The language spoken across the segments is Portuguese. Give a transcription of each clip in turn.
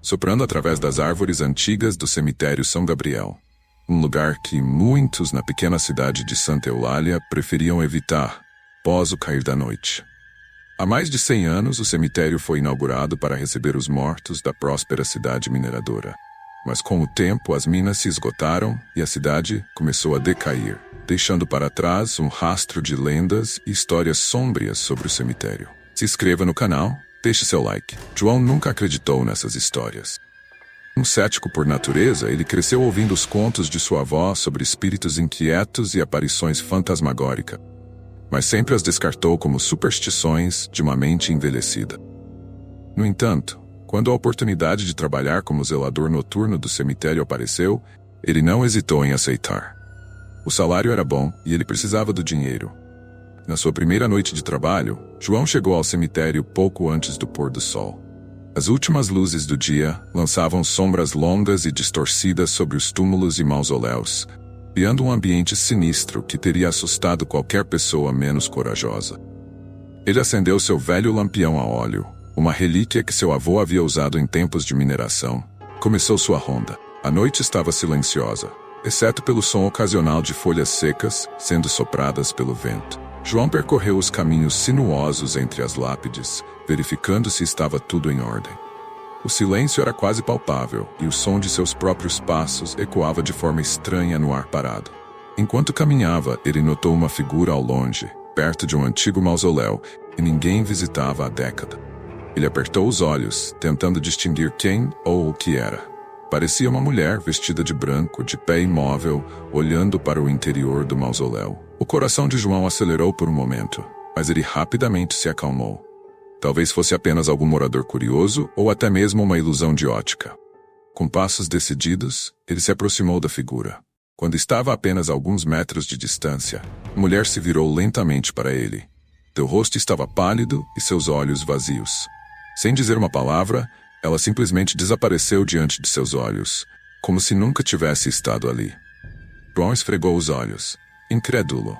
soprando através das árvores antigas do cemitério São Gabriel. Um lugar que muitos na pequena cidade de Santa Eulália preferiam evitar, após o cair da noite. Há mais de 100 anos, o cemitério foi inaugurado para receber os mortos da próspera cidade mineradora. Mas com o tempo, as minas se esgotaram e a cidade começou a decair, deixando para trás um rastro de lendas e histórias sômbrias sobre o cemitério. Se inscreva no canal, deixe seu like. João nunca acreditou nessas histórias. Um cético por natureza, ele cresceu ouvindo os contos de sua avó sobre espíritos inquietos e aparições fantasmagóricas, mas sempre as descartou como superstições de uma mente envelhecida. No entanto, quando a oportunidade de trabalhar como zelador noturno do cemitério apareceu, ele não hesitou em aceitar. O salário era bom e ele precisava do dinheiro. Na sua primeira noite de trabalho, João chegou ao cemitério pouco antes do pôr do sol. As últimas luzes do dia lançavam sombras longas e distorcidas sobre os túmulos e mausoléus, criando um ambiente sinistro que teria assustado qualquer pessoa menos corajosa. Ele acendeu seu velho lampião a óleo, uma relíquia que seu avô havia usado em tempos de mineração. Começou sua ronda. A noite estava silenciosa, exceto pelo som ocasional de folhas secas sendo sopradas pelo vento. João percorreu os caminhos sinuosos entre as lápides, verificando se estava tudo em ordem. O silêncio era quase palpável e o som de seus próprios passos ecoava de forma estranha no ar parado. Enquanto caminhava, ele notou uma figura ao longe, perto de um antigo mausoléu, que ninguém visitava há décadas. Ele apertou os olhos, tentando distinguir quem ou o que era. Parecia uma mulher vestida de branco, de pé imóvel, olhando para o interior do mausoléu. O coração de João acelerou por um momento, mas ele rapidamente se acalmou. Talvez fosse apenas algum morador curioso ou até mesmo uma ilusão de ótica. Com passos decididos, ele se aproximou da figura. Quando estava a apenas alguns metros de distância, a mulher se virou lentamente para ele. Seu rosto estava pálido e seus olhos vazios. Sem dizer uma palavra, ela simplesmente desapareceu diante de seus olhos, como se nunca tivesse estado ali. João esfregou os olhos, incrédulo.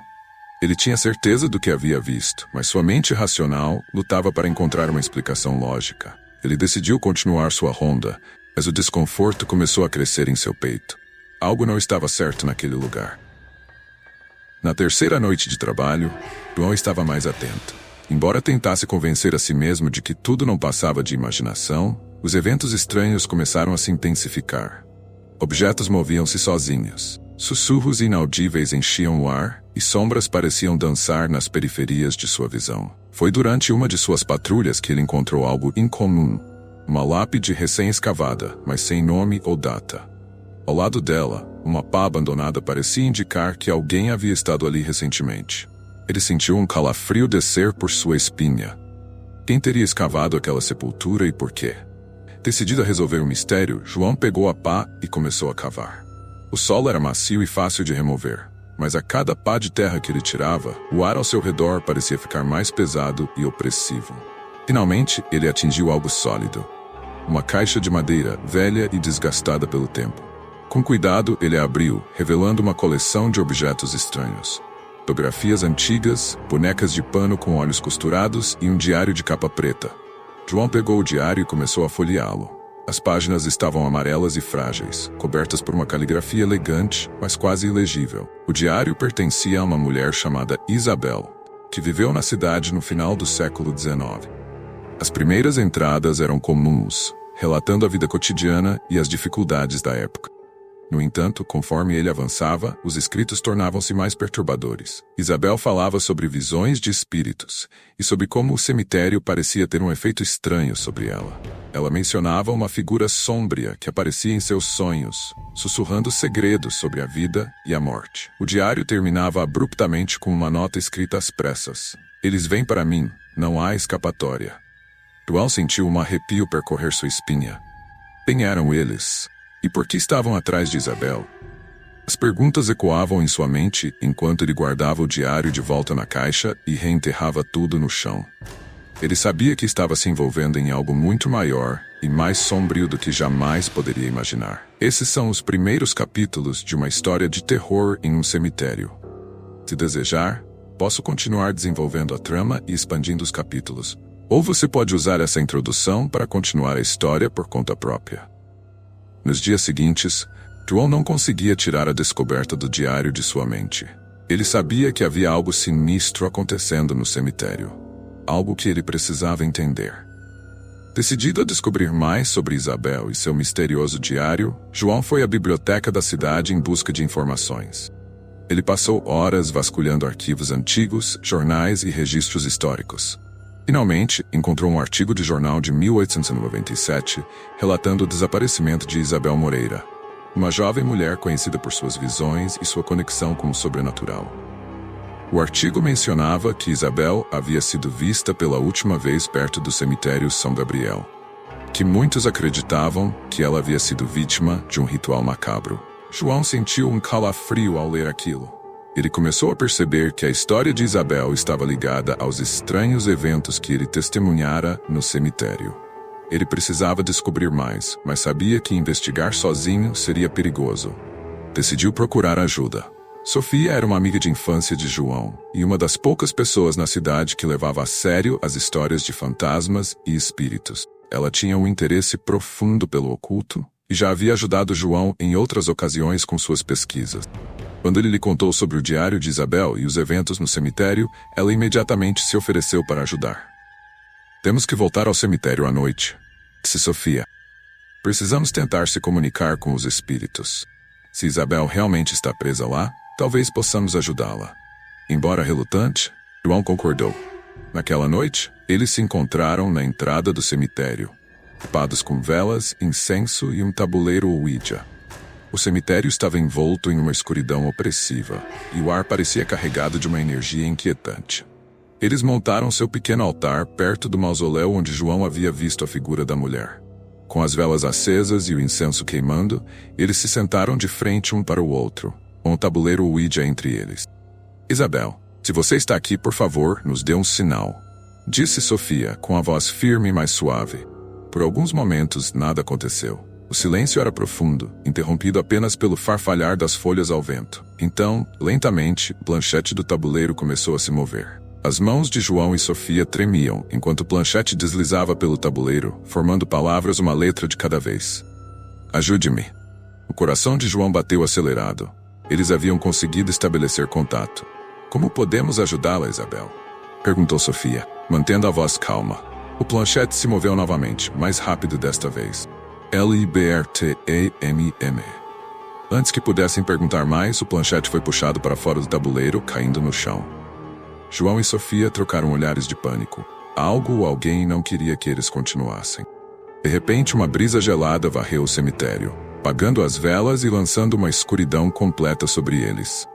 Ele tinha certeza do que havia visto, mas sua mente racional lutava para encontrar uma explicação lógica. Ele decidiu continuar sua ronda, mas o desconforto começou a crescer em seu peito. Algo não estava certo naquele lugar. Na terceira noite de trabalho, João estava mais atento. Embora tentasse convencer a si mesmo de que tudo não passava de imaginação, os eventos estranhos começaram a se intensificar. Objetos moviam-se sozinhos. Sussurros inaudíveis enchiam o ar e sombras pareciam dançar nas periferias de sua visão. Foi durante uma de suas patrulhas que ele encontrou algo incomum. Uma lápide recém-escavada, mas sem nome ou data. Ao lado dela, uma pá abandonada parecia indicar que alguém havia estado ali recentemente. Ele sentiu um calafrio descer por sua espinha. Quem teria escavado aquela sepultura e por quê? Decidido a resolver o mistério, João pegou a pá e começou a cavar. O solo era macio e fácil de remover, mas a cada pá de terra que ele tirava, o ar ao seu redor parecia ficar mais pesado e opressivo. Finalmente, ele atingiu algo sólido. Uma caixa de madeira, velha e desgastada pelo tempo. Com cuidado, ele a abriu, revelando uma coleção de objetos estranhos. Fotografias antigas, bonecas de pano com olhos costurados e um diário de capa preta. João pegou o diário e começou a folheá-lo. As páginas estavam amarelas e frágeis, cobertas por uma caligrafia elegante, mas quase ilegível. O diário pertencia a uma mulher chamada Isabel, que viveu na cidade no final do século XIX. As primeiras entradas eram comuns, relatando a vida cotidiana e as dificuldades da época. No entanto, conforme ele avançava, os escritos tornavam-se mais perturbadores. Isabel falava sobre visões de espíritos e sobre como o cemitério parecia ter um efeito estranho sobre ela. Ela mencionava uma figura sômbria que aparecia em seus sonhos, sussurrando segredos sobre a vida e a morte. O diário terminava abruptamente com uma nota escrita às pressas. Eles vêm para mim, não há escapatória. João sentiu um arrepio percorrer sua espinha. Quem eram eles? E por que estavam atrás de Isabel? As perguntas ecoavam em sua mente enquanto ele guardava o diário de volta na caixa e reenterrava tudo no chão. Ele sabia que estava se envolvendo em algo muito maior e mais sombrio do que jamais poderia imaginar. Esses são os primeiros capítulos de uma história de terror em um cemitério. Se desejar, posso continuar desenvolvendo a trama e expandindo os capítulos, Ou você pode usar essa introdução para continuar a história por conta própria. Nos dias seguintes, João não conseguia tirar a descoberta do diário de sua mente. Ele sabia que havia algo sinistro acontecendo no cemitério. Algo que ele precisava entender. Decidido a descobrir mais sobre Isabel e seu misterioso diário, João foi à biblioteca da cidade em busca de informações. Ele passou horas vasculhando arquivos antigos, jornais e registros históricos. Finalmente, encontrou um artigo de jornal de 1897 relatando o desaparecimento de Isabel Moreira, uma jovem mulher conhecida por suas visões e sua conexão com o sobrenatural. O artigo mencionava que Isabel havia sido vista pela última vez perto do cemitério São Gabriel, que muitos acreditavam que ela havia sido vítima de um ritual macabro. João sentiu um calafrio ao ler aquilo. Ele começou a perceber que a história de Isabel estava ligada aos estranhos eventos que ele testemunhara no cemitério. Ele precisava descobrir mais, mas sabia que investigar sozinho seria perigoso. Decidiu procurar ajuda. Sofia era uma amiga de infância de João e uma das poucas pessoas na cidade que levava a sério as histórias de fantasmas e espíritos. Ela tinha um interesse profundo pelo oculto e já havia ajudado João em outras ocasiões com suas pesquisas. Quando ele lhe contou sobre o diário de Isabel e os eventos no cemitério, ela imediatamente se ofereceu para ajudar. Temos que voltar ao cemitério à noite, disse Sofia. Precisamos tentar se comunicar com os espíritos. Se Isabel realmente está presa lá, talvez possamos ajudá-la. Embora relutante, João concordou. Naquela noite, eles se encontraram na entrada do cemitério, equipados com velas, incenso e um tabuleiro Ouija. O cemitério estava envolto em uma escuridão opressiva, e o ar parecia carregado de uma energia inquietante. Eles montaram seu pequeno altar perto do mausoléu onde João havia visto a figura da mulher. Com as velas acesas e o incenso queimando, eles se sentaram de frente um para o outro, com o tabuleiro Ouija entre eles. Isabel, se você está aqui, por favor, nos dê um sinal, disse Sofia, com a voz firme e mais suave. Por alguns momentos, nada aconteceu. O silêncio era profundo, interrompido apenas pelo farfalhar das folhas ao vento. Então, lentamente, o planchete do tabuleiro começou a se mover. As mãos de João e Sofia tremiam, enquanto o planchete deslizava pelo tabuleiro, formando palavras uma letra de cada vez. Ajude-me. O coração de João bateu acelerado. Eles haviam conseguido estabelecer contato. Como podemos ajudá-la, Isabel? Perguntou Sofia, mantendo a voz calma. O planchete se moveu novamente, mais rápido desta vez. Libertamm. Antes que pudessem perguntar mais, o planchete foi puxado para fora do tabuleiro, caindo no chão. João e Sofia trocaram olhares de pânico. Algo ou alguém não queria que eles continuassem. De repente, uma brisa gelada varreu o cemitério, apagando as velas e lançando uma escuridão completa sobre eles.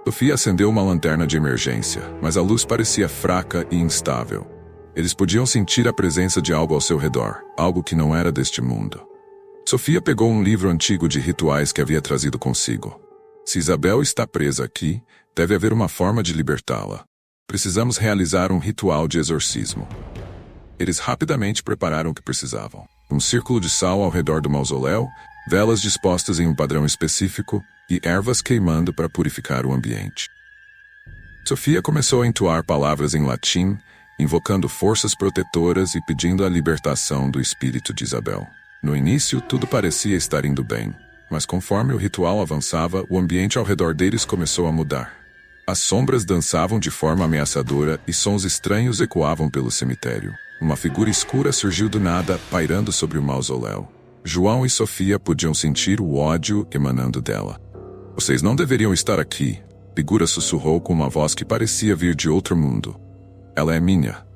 Sofia acendeu uma lanterna de emergência, mas a luz parecia fraca e instável. Eles podiam sentir a presença de algo ao seu redor, algo que não era deste mundo. Sofia pegou um livro antigo de rituais que havia trazido consigo. Se Isabel está presa aqui, deve haver uma forma de libertá-la. Precisamos realizar um ritual de exorcismo. Eles rapidamente prepararam o que precisavam. Um círculo de sal ao redor do mausoléu, velas dispostas em um padrão específico e ervas queimando para purificar o ambiente. Sofia começou a entoar palavras em latim, invocando forças protetoras e pedindo a libertação do espírito de Isabel. No início, tudo parecia estar indo bem, mas conforme o ritual avançava, o ambiente ao redor deles começou a mudar. As sombras dançavam de forma ameaçadora e sons estranhos ecoavam pelo cemitério. Uma figura escura surgiu do nada, pairando sobre o mausoléu. João e Sofia podiam sentir o ódio emanando dela. Vocês não deveriam estar aqui, a figura sussurrou com uma voz que parecia vir de outro mundo. Ela é minha.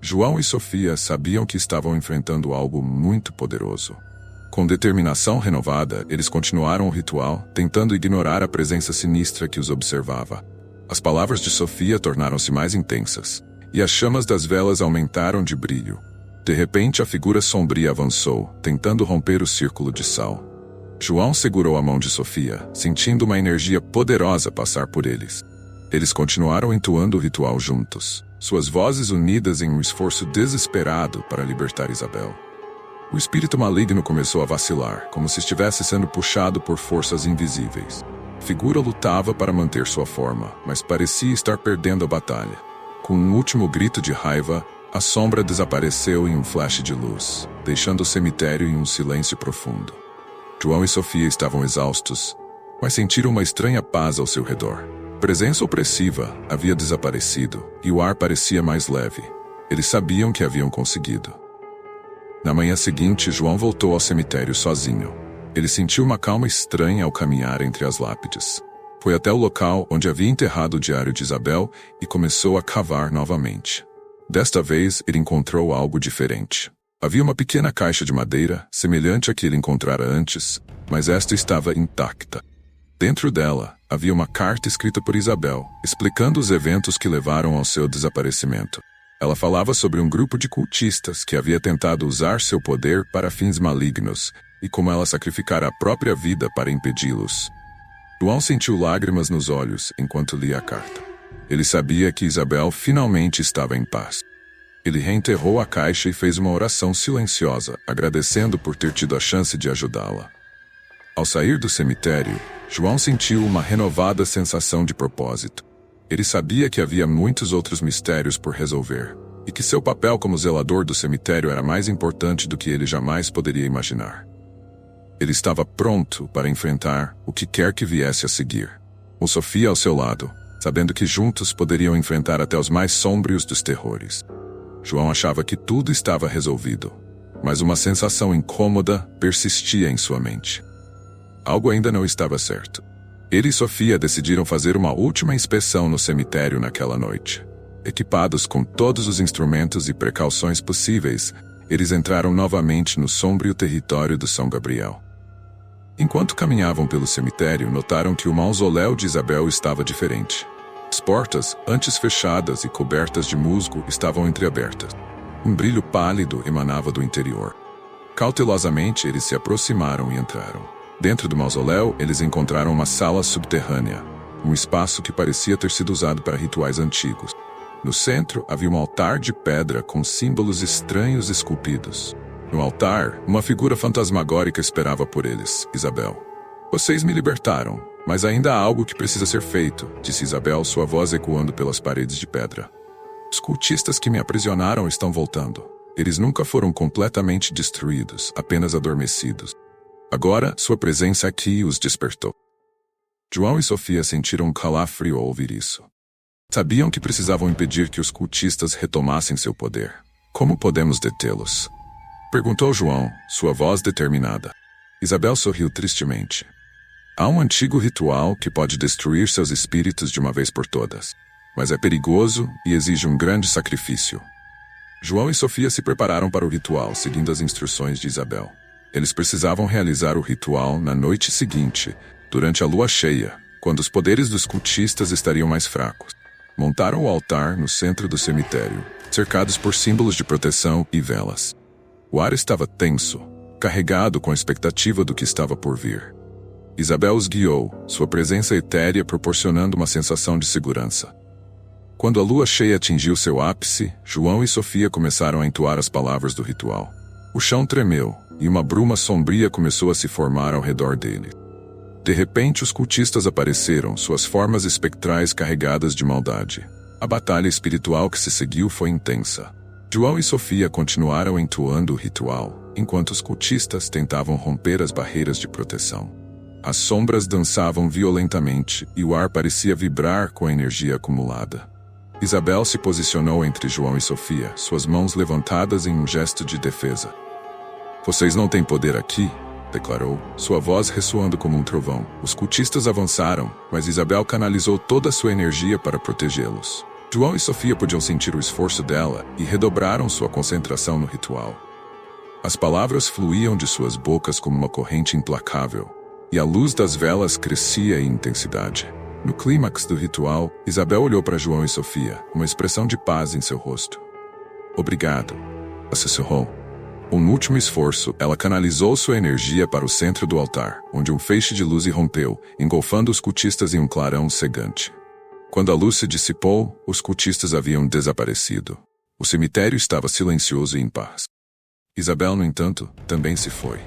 João e Sofia sabiam que estavam enfrentando algo muito poderoso. Com determinação renovada, eles continuaram o ritual, tentando ignorar a presença sinistra que os observava. As palavras de Sofia tornaram-se mais intensas, e as chamas das velas aumentaram de brilho. De repente, a figura sombria avançou, tentando romper o círculo de sal. João segurou a mão de Sofia, sentindo uma energia poderosa passar por eles. Eles continuaram entoando o ritual juntos, suas vozes unidas em um esforço desesperado para libertar Isabel. O espírito maligno começou a vacilar, como se estivesse sendo puxado por forças invisíveis. A figura lutava para manter sua forma, mas parecia estar perdendo a batalha. Com um último grito de raiva, A sombra desapareceu em um flash de luz, deixando o cemitério em um silêncio profundo. João e Sofia estavam exaustos, mas sentiram uma estranha paz ao seu redor. A presença opressiva havia desaparecido e o ar parecia mais leve. Eles sabiam que haviam conseguido. Na manhã seguinte, João voltou ao cemitério sozinho. Ele sentiu uma calma estranha ao caminhar entre as lápides. Foi até o local onde havia enterrado o diário de Isabel e começou a cavar novamente. Desta vez, ele encontrou algo diferente. Havia uma pequena caixa de madeira, semelhante à que ele encontrara antes, mas esta estava intacta. Dentro dela, havia uma carta escrita por Isabel, explicando os eventos que levaram ao seu desaparecimento. Ela falava sobre um grupo de cultistas que havia tentado usar seu poder para fins malignos e como ela sacrificara a própria vida para impedi-los. João sentiu lágrimas nos olhos enquanto lia a carta. Ele sabia que Isabel finalmente estava em paz. Ele reenterrou a caixa e fez uma oração silenciosa, agradecendo por ter tido a chance de ajudá-la. Ao sair do cemitério, João sentiu uma renovada sensação de propósito. Ele sabia que havia muitos outros mistérios por resolver, e que seu papel como zelador do cemitério era mais importante do que ele jamais poderia imaginar. Ele estava pronto para enfrentar o que quer que viesse a seguir. Com Sofia ao seu lado, sabendo que juntos poderiam enfrentar até os mais sombrios dos terrores. João achava que tudo estava resolvido, mas uma sensação incômoda persistia em sua mente. Algo ainda não estava certo. Ele e Sofia decidiram fazer uma última inspeção no cemitério naquela noite. Equipados com todos os instrumentos e precauções possíveis, eles entraram novamente no sombrio território do São Gabriel. Enquanto caminhavam pelo cemitério, notaram que o mausoléu de Isabel estava diferente. As portas, antes fechadas e cobertas de musgo, estavam entreabertas. Um brilho pálido emanava do interior. Cautelosamente, eles se aproximaram e entraram. Dentro do mausoléu, eles encontraram uma sala subterrânea, um espaço que parecia ter sido usado para rituais antigos. No centro, havia um altar de pedra com símbolos estranhos esculpidos. No altar, uma figura fantasmagórica esperava por eles, Isabel. "Vocês me libertaram, mas ainda há algo que precisa ser feito", disse Isabel, sua voz ecoando pelas paredes de pedra. "Os cultistas que me aprisionaram estão voltando. Eles nunca foram completamente destruídos, apenas adormecidos. Agora, sua presença aqui os despertou." João e Sofia sentiram um calafrio ao ouvir isso. Sabiam que precisavam impedir que os cultistas retomassem seu poder. "Como podemos detê-los?" perguntou João, sua voz determinada. Isabel sorriu tristemente. "Há um antigo ritual que pode destruir seus espíritos de uma vez por todas, mas é perigoso e exige um grande sacrifício." João e Sofia se prepararam para o ritual, seguindo as instruções de Isabel. Eles precisavam realizar o ritual na noite seguinte, durante a lua cheia, quando os poderes dos cultistas estariam mais fracos. Montaram o altar no centro do cemitério, cercados por símbolos de proteção e velas. O ar estava tenso, carregado com a expectativa do que estava por vir. Isabel os guiou, sua presença etérea proporcionando uma sensação de segurança. Quando a lua cheia atingiu seu ápice, João e Sofia começaram a entoar as palavras do ritual. O chão tremeu, e uma bruma sombria começou a se formar ao redor dele. De repente, os cultistas apareceram, suas formas espectrais carregadas de maldade. A batalha espiritual que se seguiu foi intensa. João e Sofia continuaram entoando o ritual, enquanto os cultistas tentavam romper as barreiras de proteção. As sombras dançavam violentamente, e o ar parecia vibrar com a energia acumulada. Isabel se posicionou entre João e Sofia, suas mãos levantadas em um gesto de defesa. "Vocês não têm poder aqui", declarou, sua voz ressoando como um trovão. Os cultistas avançaram, mas Isabel canalizou toda a sua energia para protegê-los. João e Sofia podiam sentir o esforço dela e redobraram sua concentração no ritual. As palavras fluíam de suas bocas como uma corrente implacável, e a luz das velas crescia em intensidade. No clímax do ritual, Isabel olhou para João e Sofia, uma expressão de paz em seu rosto. "Obrigado", ela sussurrou. Um último esforço, ela canalizou sua energia para o centro do altar, onde um feixe de luz irrompeu, engolfando os cultistas em um clarão cegante. Quando a luz se dissipou, os cultistas haviam desaparecido. O cemitério estava silencioso e em paz. Isabel, no entanto, também se foi.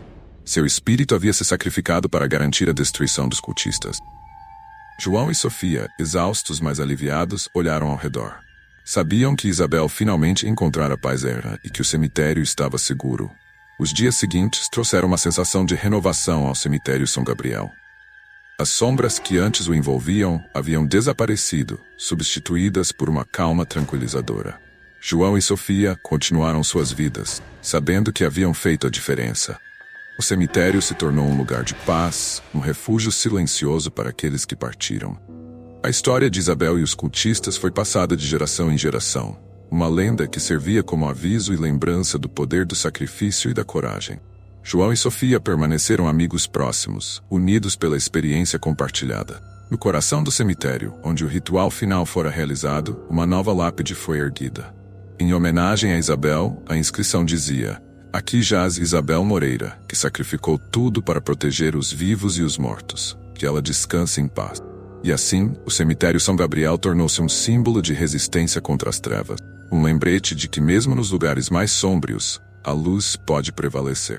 Seu espírito havia se sacrificado para garantir a destruição dos cultistas. João e Sofia, exaustos mas aliviados, olharam ao redor. Sabiam que Isabel finalmente encontrara paz e que o cemitério estava seguro. Os dias seguintes trouxeram uma sensação de renovação ao cemitério São Gabriel. As sombras que antes o envolviam haviam desaparecido, substituídas por uma calma tranquilizadora. João e Sofia continuaram suas vidas, sabendo que haviam feito a diferença. O cemitério se tornou um lugar de paz, um refúgio silencioso para aqueles que partiram. A história de Isabel e os cultistas foi passada de geração em geração, uma lenda que servia como aviso e lembrança do poder do sacrifício e da coragem. João e Sofia permaneceram amigos próximos, unidos pela experiência compartilhada. No coração do cemitério, onde o ritual final fora realizado, uma nova lápide foi erguida. Em homenagem a Isabel, a inscrição dizia: "Aqui jaz Isabel Moreira, que sacrificou tudo para proteger os vivos e os mortos. Que ela descanse em paz." E assim, o cemitério São Gabriel tornou-se um símbolo de resistência contra as trevas. Um lembrete de que mesmo nos lugares mais sômbrios, a luz pode prevalecer.